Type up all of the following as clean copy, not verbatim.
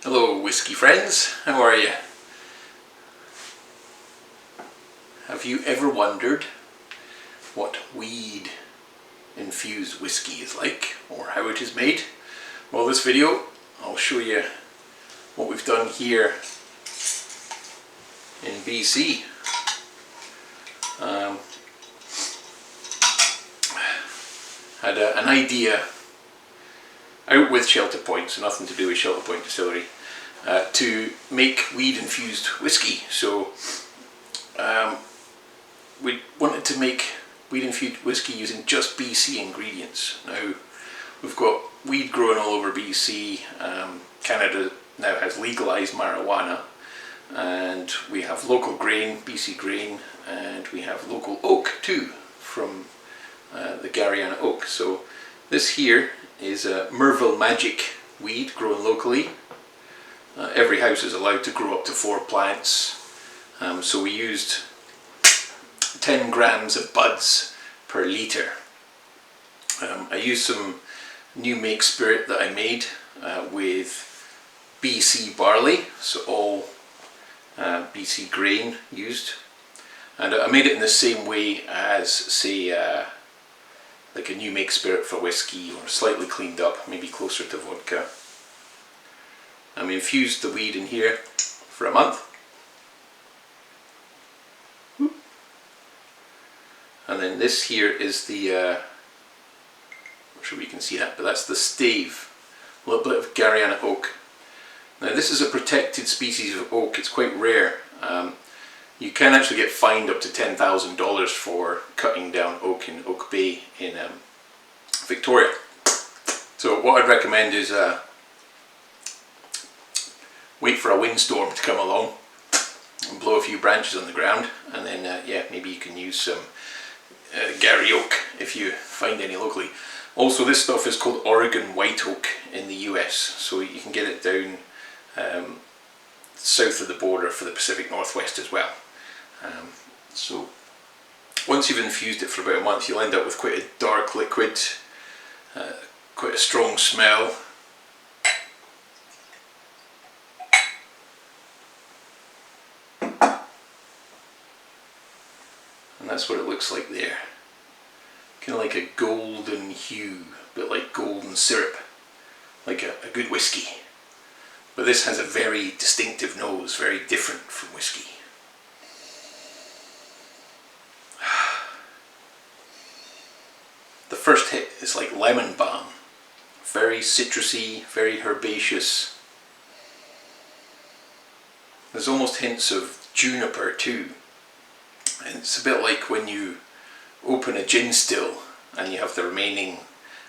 Hello whiskey friends, how are you? Have you ever wondered what weed infused whiskey is like, or how it is made? Well, this video I'll show you what we've done here in BC. Had an idea out with Shelter Point, so nothing to do with Shelter Point Distillery, to make weed infused whiskey. So we wanted to make weed infused whiskey using just BC ingredients. Now we've got weed growing all over BC. Canada now has legalized marijuana, and we have local grain, BC grain, and we have local oak too from the Garry Oak. So this here is a Merville Magic weed grown locally. Every house is allowed to grow up to 4 plants, so we used 10 grams of buds per litre. I used some new make spirit that I made with BC barley, so all BC grain used, and I made it in the same way as, say, like a new make spirit for whiskey, or slightly cleaned up, maybe closer to vodka. And we infused the weed in here for a month. And then this here is the, I'm not sure we can see that, but that's the stave, a little bit of Garry Oak. Now this is a protected species of oak, it's quite rare. You can actually get fined up to $10,000 for cutting down oak in Oak Bay in Victoria. So what I'd recommend is wait for a windstorm to come along and blow a few branches on the ground, and then yeah, maybe you can use some Garry Oak if you find any locally. Also, this stuff is called Oregon White Oak in the US, so you can get it down south of the border for the Pacific Northwest as well. So once you've infused it for about a month, you'll end up with quite a dark liquid, quite a strong smell. And that's what it looks like there. Kind of like a golden hue, a bit like golden syrup, like a good whiskey. But this has a very distinctive nose, very different from whiskey. The first hit is like lemon balm, very citrusy, very herbaceous. There's almost hints of juniper too. And it's a bit like when you open a gin still and you have the remaining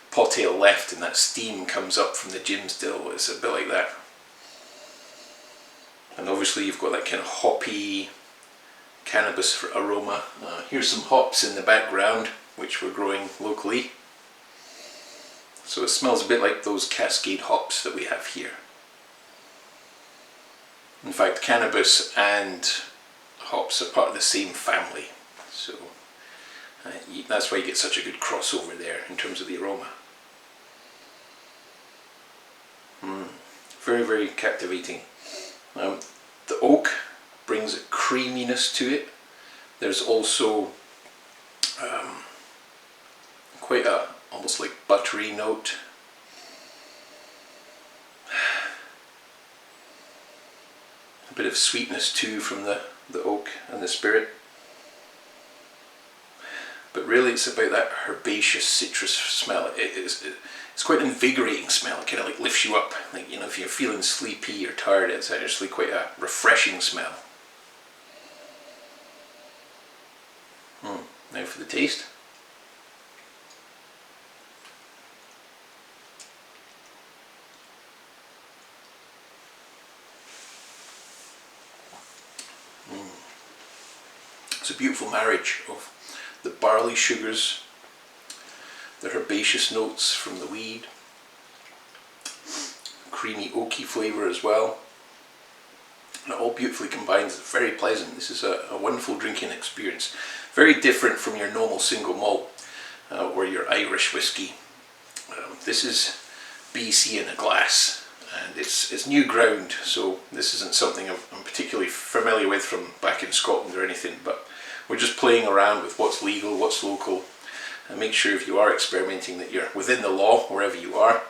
pot ale left and that steam comes up from the gin still. It's a bit like that. And obviously you've got that kind of hoppy cannabis aroma. Here's some hops in the background, which we're growing locally. So it smells a bit like those Cascade hops that we have here. In fact, cannabis and hops are part of the same family, so that's why you get such a good crossover there in terms of the aroma. Very, very captivating. The oak brings a creaminess to it. There's also quite a almost like buttery note. A bit of sweetness too from the oak and the spirit. But really it's about that herbaceous citrus smell. It's quite an invigorating smell. It kind of like lifts you up. Like, you know, if you're feeling sleepy or tired, it's actually quite a refreshing smell. Now for the taste. It's a beautiful marriage of the barley sugars, the herbaceous notes from the weed, creamy oaky flavour as well, and it all beautifully combines. It's very pleasant. This is a wonderful drinking experience. Very different from your normal single malt or your Irish whiskey. This is BC in a glass. and it's new ground, so this isn't something I'm particularly familiar with from back in Scotland or anything, but we're just playing around with what's legal, what's local, and make sure if you are experimenting that you're within the law wherever you are.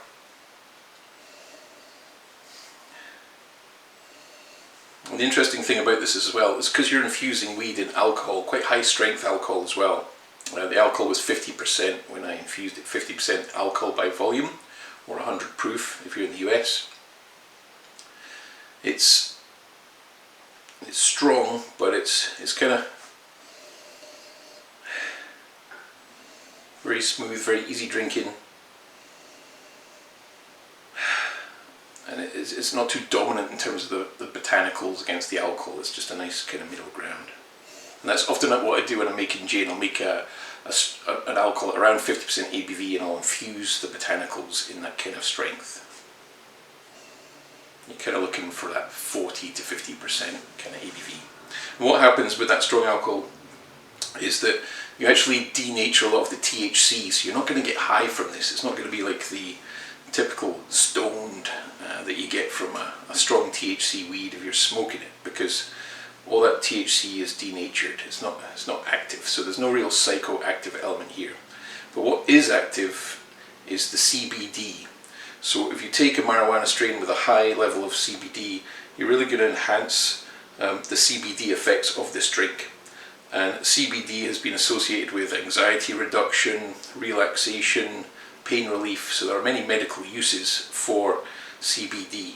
And the interesting thing about this as well is because you're infusing weed in alcohol, quite high strength alcohol as well. The alcohol was 50% when I infused it, 50% alcohol by volume, or 100 proof if you're in the US. It's strong, but it's kind of very smooth, very easy drinking, and it's not too dominant in terms of the botanicals against the alcohol. It's just a nice kind of middle ground, and that's often what I do when I'm making gin. I'll make an alcohol at around 50% ABV, and I'll infuse the botanicals in that kind of strength. You're kind of looking for that 40 to 50% kind of ABV. And what happens with that strong alcohol is that you actually denature a lot of the THC, so you're not going to get high from this. It's not going to be like the typical stoned that you get from a strong THC weed if you're smoking it, because all that THC is denatured. It's not active, so there's no real psychoactive element here. But what is active is the CBD. So if you take a marijuana strain with a high level of CBD, you're really going to enhance the CBD effects of this drink. And CBD has been associated with anxiety reduction, relaxation, pain relief, so there are many medical uses for CBD.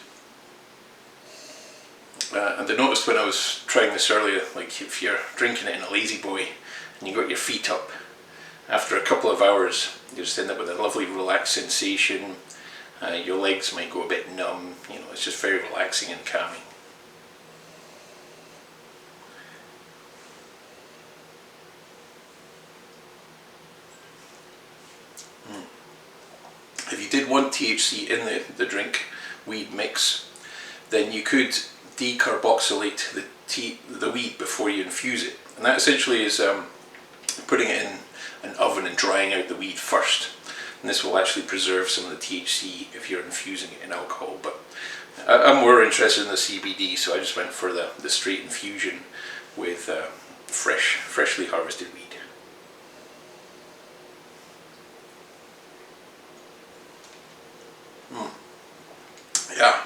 And I noticed when I was trying this earlier, like if you're drinking it in a lazy boy and you got your feet up, after a couple of hours you just end up with a lovely relaxed sensation. Your legs might go a bit numb, it's just very relaxing and calming. If you did want THC in the drink weed mix, then you could decarboxylate the weed before you infuse it, and that essentially is putting it in an oven and drying out the weed first, and this will actually preserve some of the THC if you're infusing it in alcohol. But I'm more interested in the CBD, so I just went for the straight infusion with freshly harvested weed. Yeah,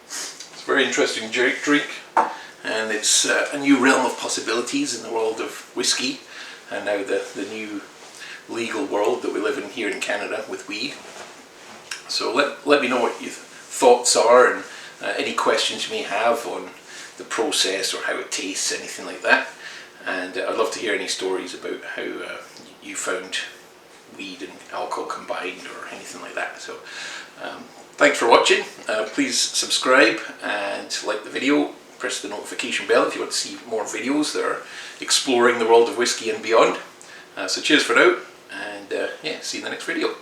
it's a very interesting drink, and it's a new realm of possibilities in the world of whiskey, and now the new legal world that we live in here in Canada with weed. So let me know what your thoughts are, and any questions you may have on the process or how it tastes, anything like that. And I'd love to hear any stories about how you found weed and alcohol combined or anything like that. So thanks for watching. Please subscribe and like the video. Press the notification bell if you want to see more videos that are exploring the world of whiskey and beyond. So cheers for now, and yeah, see you in the next video.